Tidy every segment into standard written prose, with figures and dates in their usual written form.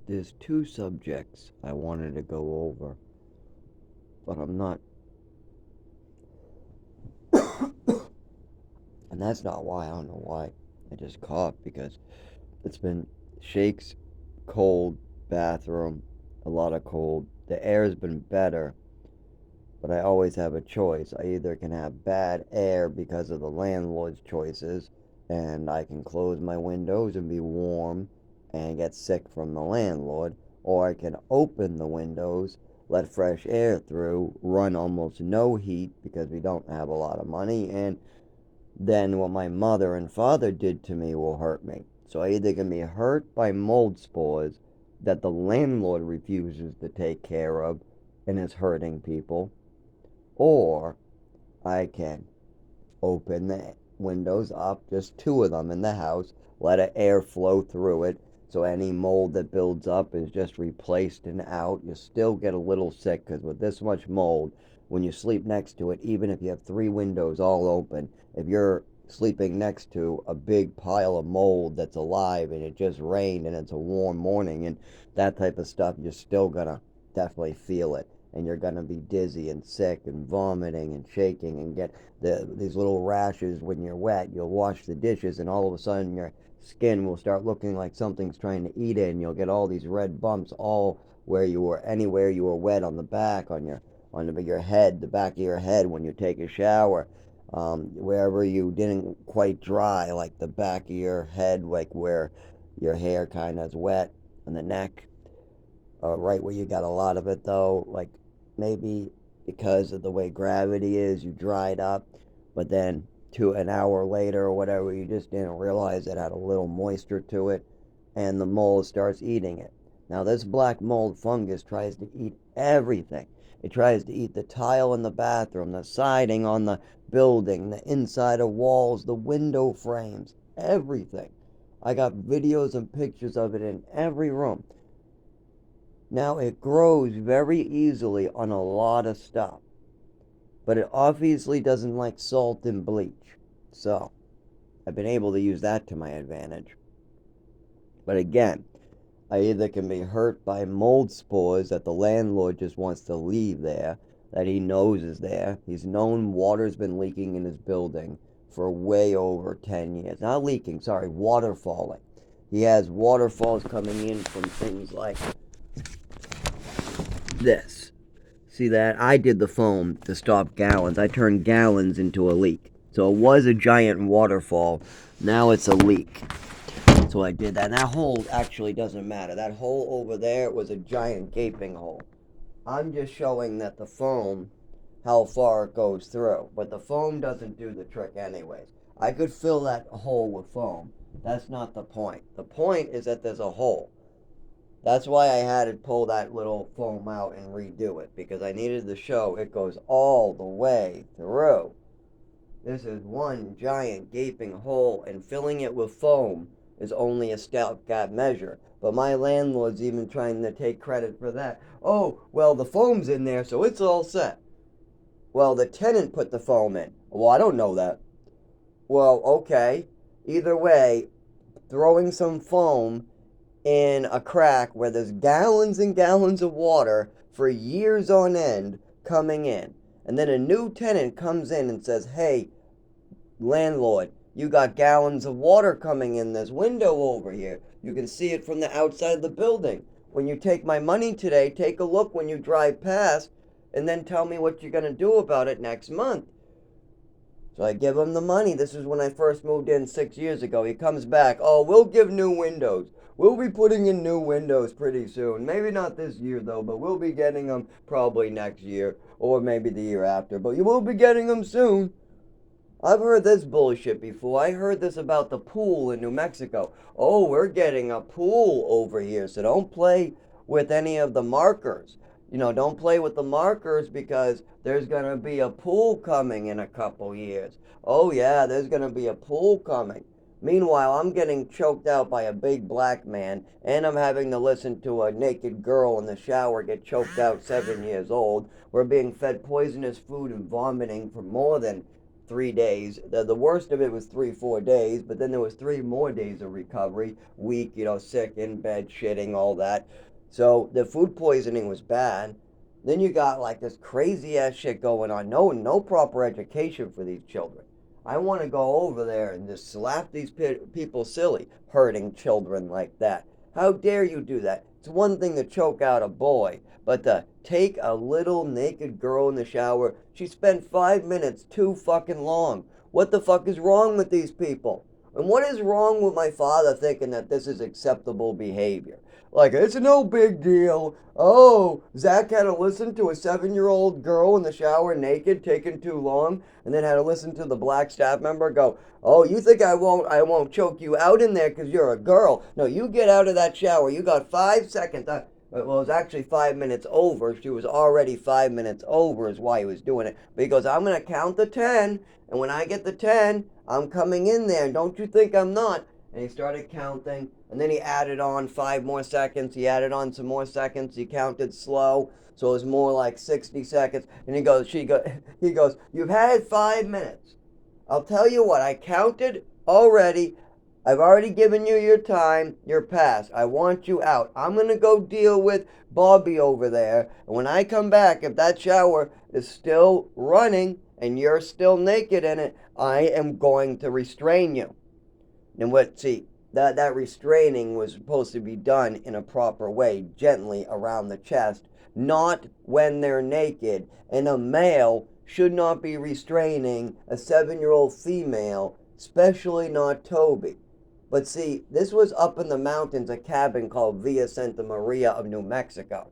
There's two subjects I wanted to go over, but I'm not, and that's not why. I don't know why. I just coughed because it's been shakes, cold, bathroom, a lot of cold. The air's been better, but I always have a choice. I either can have bad air because of the landlord's choices, and I can close my windows and be warm and get sick from the landlord, or I can open the windows, let fresh air through, run almost no heat because we don't have a lot of money, and then what my mother and father did to me will hurt me. So I either can be hurt by mold spores that the landlord refuses to take care of and is hurting people, or I can open the windows up, just two of them in the house, let air flow through it so any mold that builds up is just replaced and out. You still get a little sick because with this much mold, when you sleep next to it, even if you have three windows all open, if you're sleeping next to a big pile of mold that's alive and it just rained and it's a warm morning and that type of stuff, you're still gonna definitely feel it, and you're gonna be dizzy and sick and vomiting and shaking and get these little rashes when you're wet. You'll wash the dishes and all of a sudden your skin will start looking like something's trying to eat it, and you'll get all these red bumps all where you were, anywhere you were wet on the back, on your head, the back of your head when you take a shower, wherever you didn't quite dry, like the back of your head, like where your hair kind of is wet, and the neck, right where you got a lot of it though, like maybe because of the way gravity is, you dried up, but then an hour later or whatever, you just didn't realize it had a little moisture to it, and the mold starts eating it. Now, this black mold fungus tries to eat everything. It tries to eat the tile in the bathroom, the siding on the building, the inside of walls, the window frames, everything. I got videos and pictures of it in every room. Now, it grows very easily on a lot of stuff, but it obviously doesn't like salt and bleach. So, I've been able to use that to my advantage. But again, I either can be hurt by mold spores that the landlord just wants to leave there, that he knows is there. He's known water's been leaking in his building for way over 10 years. Not leaking, sorry, water falling. He has waterfalls coming in from things like this. See that? I did the foam to stop gallons. I turned gallons into a leak. So it was a giant waterfall. Now it's a leak. So I did that. And that hole actually doesn't matter. That hole over there was a giant gaping hole. I'm just showing that the foam, how far it goes through. But the foam doesn't do the trick anyways. I could fill that hole with foam. That's not the point. The point is that there's a hole. That's why I had to pull that little foam out and redo it, because I needed to show it goes all the way through. This is one giant gaping hole, and filling it with foam is only a stopgap measure. But my landlord's even trying to take credit for that. Oh, well, the foam's in there, so it's all set. Well, the tenant put the foam in. Well, I don't know that. Well, okay. Either way, throwing some foam in a crack where there's gallons and gallons of water for years on end coming in. And then a new tenant comes in and says, hey, landlord, you got gallons of water coming in this window over here. You can see it from the outside of the building. When you take my money today, take a look when you drive past and then tell me what you're going to do about it next month. So I give him the money. This is when I first moved in 6 years ago. He comes back. Oh, we'll give new windows. We'll be putting in new windows pretty soon. Maybe not this year though, but we'll be getting them probably next year or maybe the year after. But you will be getting them soon. I've heard this bullshit before. I heard this about the pool in New Mexico. Oh, we're getting a pool over here, so don't play with any of the markers. Don't play with the markers because there's going to be a pool coming in a couple years. Oh, yeah, there's going to be a pool coming. Meanwhile, I'm getting choked out by a big black man, and I'm having to listen to a naked girl in the shower get choked out 7 years old. We're being fed poisonous food and vomiting for more than 3 days. The worst of it was 3, 4 days, but then there was 3 more days of recovery. Weak, sick, in bed, shitting, all that. So the food poisoning was bad. Then you got like this crazy ass shit going on. No proper education for these children. I want to go over there and just slap these people silly, hurting children like that. How dare you do that? It's one thing to choke out a boy, but to take a little naked girl in the shower, she spent 5 minutes too fucking long. What the fuck is wrong with these people? And what is wrong with my father thinking that this is acceptable behavior? Like, it's no big deal. Oh, Zach had to listen to a 7-year-old girl in the shower naked taking too long, and then had to listen to the black staff member go, "Oh, you think I won't choke you out in there because you're a girl. No, you get out of that shower. You got 5 seconds." Well, it was actually 5 minutes over. She was already 5 minutes over, is why he was doing it. But he goes, "I'm going to count to 10, and when I get to 10, I'm coming in there. Don't you think I'm not?" And he started counting, and then he added on 5 more seconds. He added on some more seconds. He counted slow, so it was more like 60 seconds. And he goes, "You've had 5 minutes. I'll tell you what, I counted already. I've already given you your time. You're past. I want you out. I'm going to go deal with Bobby over there. And when I come back, if that shower is still running and you're still naked in it, I am going to restrain you." And that restraining was supposed to be done in a proper way, gently around the chest, not when they're naked. And a male should not be restraining a 7-year-old female, especially not Toby. But see, this was up in the mountains, a cabin called Villa Santa Maria of New Mexico.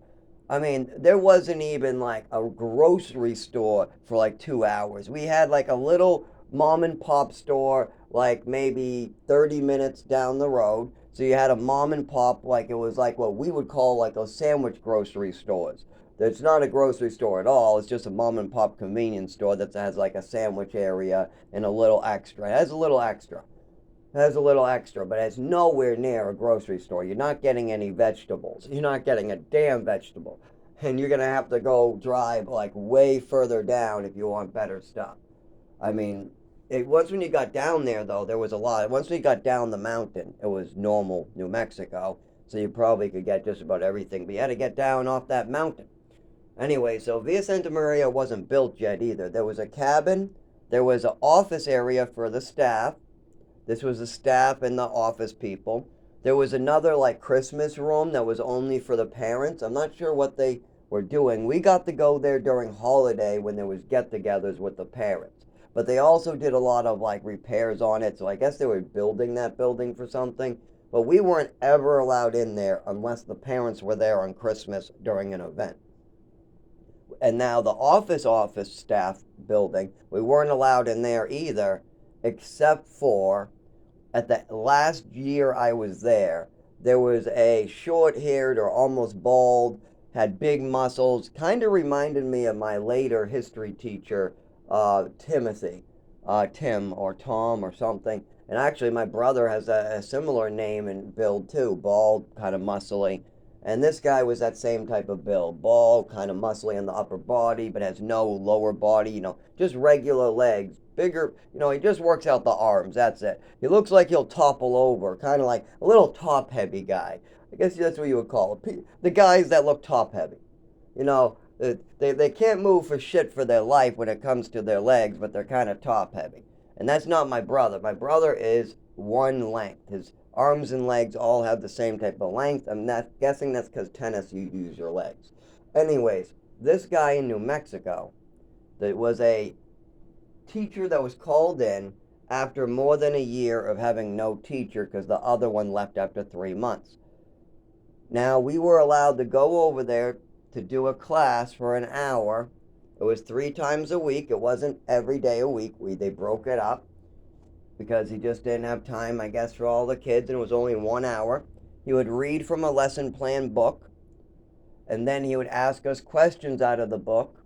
I mean, there wasn't even like a grocery store for like 2 hours. We had like a little mom and pop store, like maybe 30 minutes down the road. So you had a mom and pop, like it was like what we would call like a sandwich grocery stores. It's not a grocery store at all. It's just a mom and pop convenience store that has like a sandwich area and a little extra. It has a little extra. Has a little extra, but it's nowhere near a grocery store. You're not getting any vegetables. You're not getting a damn vegetable. And you're going to have to go drive like way further down if you want better stuff. I mean, once when you got down there, though, there was a lot. Once we got down the mountain, it was normal New Mexico. So you probably could get just about everything. But you had to get down off that mountain. Anyway, so Villa Santa Maria wasn't built yet either. There was a cabin. There was an office area for the staff. This was the staff and the office people. There was another like Christmas room that was only for the parents. I'm not sure what they were doing. We got to go there during holiday when there was get-togethers with the parents. But they also did a lot of like repairs on it. So I guess they were building that building for something. But we weren't ever allowed in there unless the parents were there on Christmas during an event. And now the office staff building, we weren't allowed in there either, except for at the last year I was there, there was a short-haired or almost bald, had big muscles, kind of reminded me of my later history teacher, Timothy, Tim or Tom or something. And actually, my brother has a similar name and build too, bald, kind of muscly. And this guy was that same type of build, bald, kind of muscly in the upper body, but has no lower body, just regular legs, bigger, he just works out the arms, that's it. He looks like he'll topple over, kind of like a little top-heavy guy. I guess that's what you would call it. The guys that look top-heavy. They can't move for shit for their life when it comes to their legs, but they're kind of top-heavy. And that's not my brother. My brother is one length. His arms and legs all have the same type of length. I'm not guessing that's because tennis you use your legs. Anyways, this guy in New Mexico, that was a teacher that was called in after more than a year of having no teacher because the other one left after 3 months. Now, we were allowed to go over there to do a class for an hour. It was 3 times a week. It wasn't every day a week. They broke it up because he just didn't have time, I guess, for all the kids, and it was only 1 hour. He would read from a lesson plan book, and then he would ask us questions out of the book,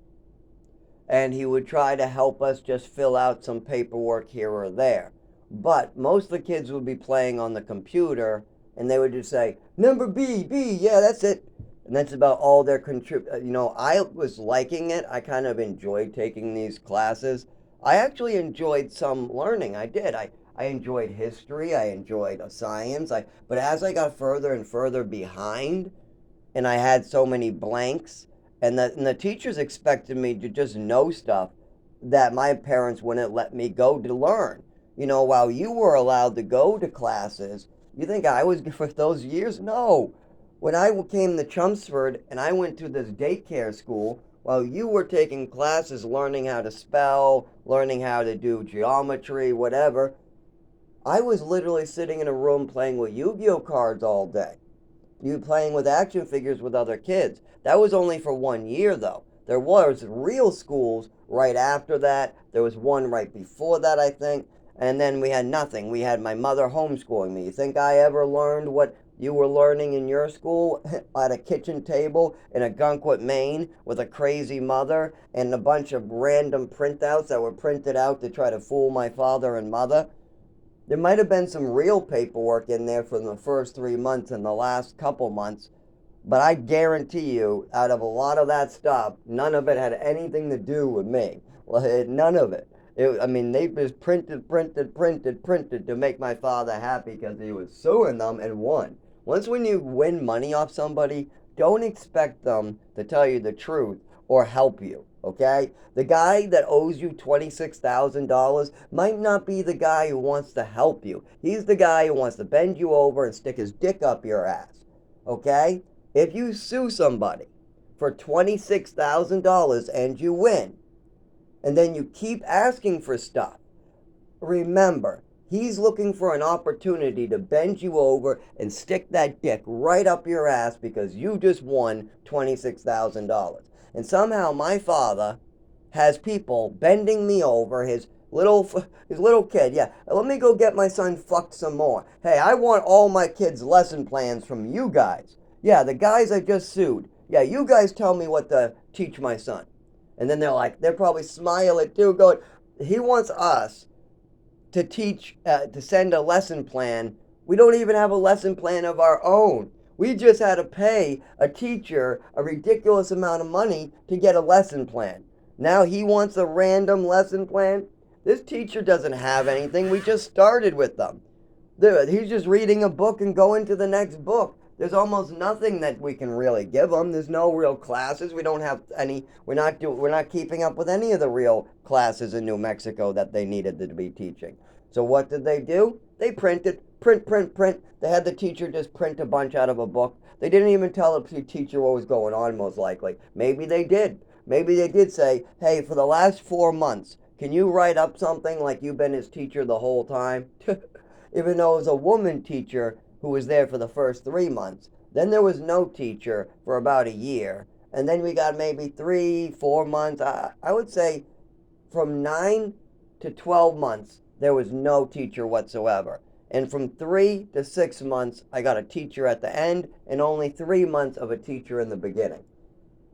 and he would try to help us just fill out some paperwork here or there. But most of the kids would be playing on the computer, and they would just say, "Number B, yeah, that's it." And that's about all their I was liking it. I kind of enjoyed taking these classes. I actually enjoyed some learning. I did. I enjoyed history. I enjoyed science. But as I got further and further behind, and I had so many blanks, and the teachers expected me to just know stuff that my parents wouldn't let me go to learn. While you were allowed to go to classes, you think I was for those years? No. When I came to Chelmsford and I went to this daycare school, while you were taking classes learning how to spell, learning how to do geometry, whatever, I was literally sitting in a room playing with Yu-Gi-Oh cards all day. You playing with action figures with other kids. That was only for 1 year though. There was real schools right after that. There was one right before that, I think. And then we had nothing. We had my mother homeschooling me. You think I ever learned what you were learning in your school at a kitchen table in Ogunquit, Maine, with a crazy mother and a bunch of random printouts that were printed out to try to fool my father and mother? There might have been some real paperwork in there from the first 3 months and the last couple months, but I guarantee you, out of a lot of that stuff, none of it had anything to do with me. None of it. I mean, they just printed to make my father happy because he was suing them and won. Once when you win money off somebody, don't expect them to tell you the truth or help you, okay? The guy that owes you $26,000 might not be the guy who wants to help you. He's the guy who wants to bend you over and stick his dick up your ass, okay? If you sue somebody for $26,000 and you win, and then you keep asking for stuff, remember, he's looking for an opportunity to bend you over and stick that dick right up your ass because you just won $26,000. And somehow my father has people bending me over, his little kid. Yeah, let me go get my son fucked some more. Hey, I want all my kids' lesson plans from you guys. Yeah, the guys I just sued. Yeah, you guys tell me what to teach my son. And then they're probably smiling too, going, he wants us to to send a lesson plan. We don't even have a lesson plan of our own. We just had to pay a teacher a ridiculous amount of money to get a lesson plan. Now he wants a random lesson plan. This teacher doesn't have anything. We just started with them. He's just reading a book and going to the next book. There's almost nothing that we can really give them. There's no real classes. We don't have any. We're not keeping up with any of the real classes in New Mexico that they needed to be teaching. So what did they do? They printed, print. They had the teacher just print a bunch out of a book. They didn't even tell the teacher what was going on, most likely. Maybe they did. Maybe they did say, hey, for the last 4 months, can you write up something like you've been his teacher the whole time? Even though it was a woman teacher who was there for the first 3 months. Then there was no teacher for about a year. And then we got maybe 3, 4 months. I would say from 9 to 12 months, there was no teacher whatsoever. And from 3 to 6 months, I got a teacher at the end, and only 3 months of a teacher in the beginning.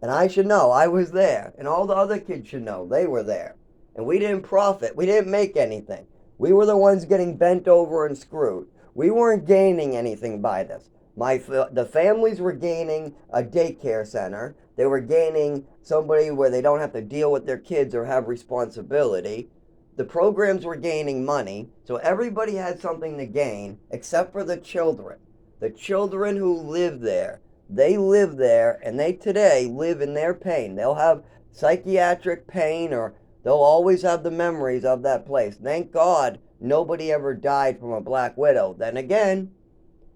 And I should know, I was there. And all the other kids should know, they were there. And we didn't profit. We didn't make anything. We were the ones getting bent over and screwed. We weren't gaining anything by this. The families were gaining a daycare center. They were gaining somebody where they don't have to deal with their kids or have responsibility. The programs were gaining money, so everybody had something to gain except for the children. The children who live there. They live there, and they today live in their pain. They'll have psychiatric pain, or they'll always have the memories of that place. Thank God nobody ever died from a black widow. Then again,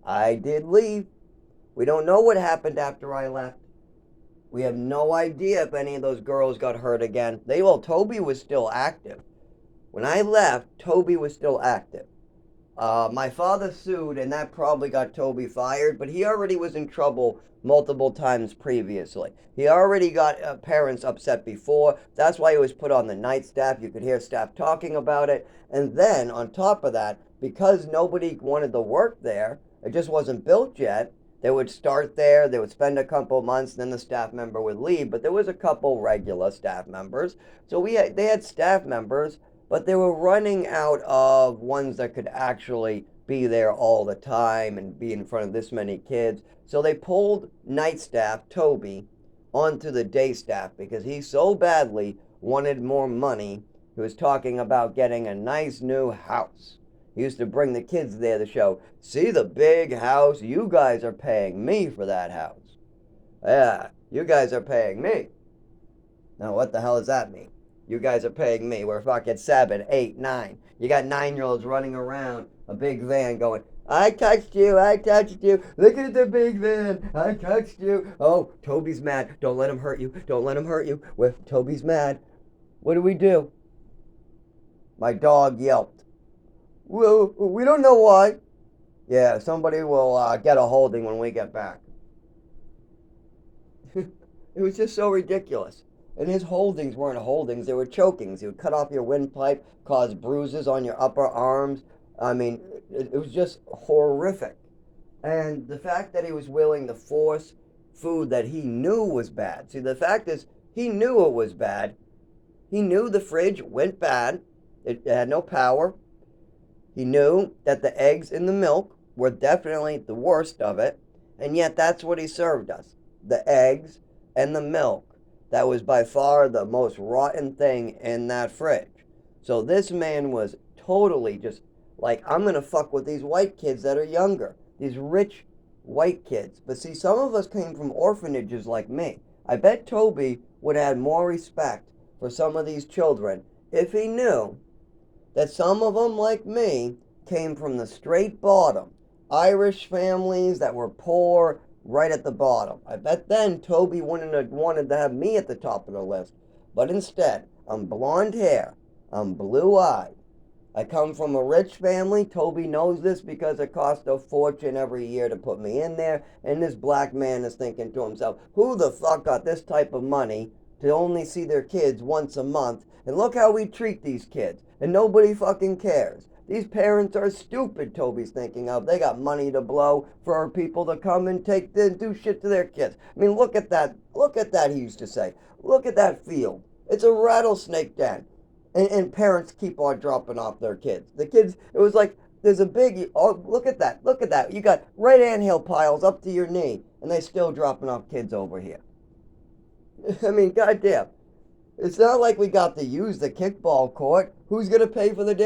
I did leave. We don't know what happened after I left. We have no idea if any of those girls got hurt again. Toby was still active. When I left, Toby was still active. My father sued, and that probably got Toby fired, but he already was in trouble multiple times previously. He already got parents upset before. That's why he was put on the night staff. You could hear staff talking about it. And then, on top of that, because nobody wanted to work there, it just wasn't built yet, they would start there, they would spend a couple months, then the staff member would leave. But there was a couple regular staff members. So they had staff members, but they were running out of ones that could actually be there all the time and be in front of this many kids. So they pulled night staff, Toby, onto the day staff because he so badly wanted more money He was talking about getting a nice new house. He used to bring the kids there to show, see the big house? You guys are paying me for that house. Yeah, you guys are paying me. Now, what the hell does that mean? You guys are paying me. We're fucking 7, 8, 9. You got 9-year-olds running around a big van going, I touched you, I touched you. Look at the big van, I touched you. Oh, Toby's mad. Don't let him hurt you. Don't let him hurt you. Toby's mad. What do we do? My dog yelped. Well, we don't know why. Yeah, somebody will get a holding when we get back. It was just so ridiculous. And his holdings weren't holdings, they were chokings. He would cut off your windpipe, cause bruises on your upper arms. I mean, it was just horrific. And the fact that he was willing to force food that he knew was bad. See, the fact is, he knew it was bad. He knew the fridge went bad. It had no power. He knew that the eggs in the milk were definitely the worst of it. And yet that's what he served us. The eggs and the milk. That was by far the most rotten thing in that fridge. So this man was totally just like, I'm going to fuck with these white kids that are younger. These rich white kids. But see, some of us came from orphanages like me. I bet Toby would have had more respect for some of these children if he knew that some of them, like me, came from the straight bottom. Irish families that were poor, right at the bottom. I bet then Toby wouldn't have wanted to have me at the top of the list. But instead, I'm blonde hair. I'm blue-eyed. I come from a rich family. Toby knows this because it costs a fortune every year to put me in there. And this black man is thinking to himself, who the fuck got this type of money to only see their kids once a month? And look how we treat these kids. And nobody fucking cares. These parents are stupid, Toby's thinking of. They got money to blow for our people to come and do shit to their kids. I mean, look at that. Look at that, he used to say. Look at that field. It's a rattlesnake den. And parents keep on dropping off their kids. The kids, it was like, there's a big, oh, look at that. Look at that. You got red anthill piles up to your knee, and they still dropping off kids over here. I mean, goddamn. It's not like we got to use the kickball court. Who's going to pay for the damn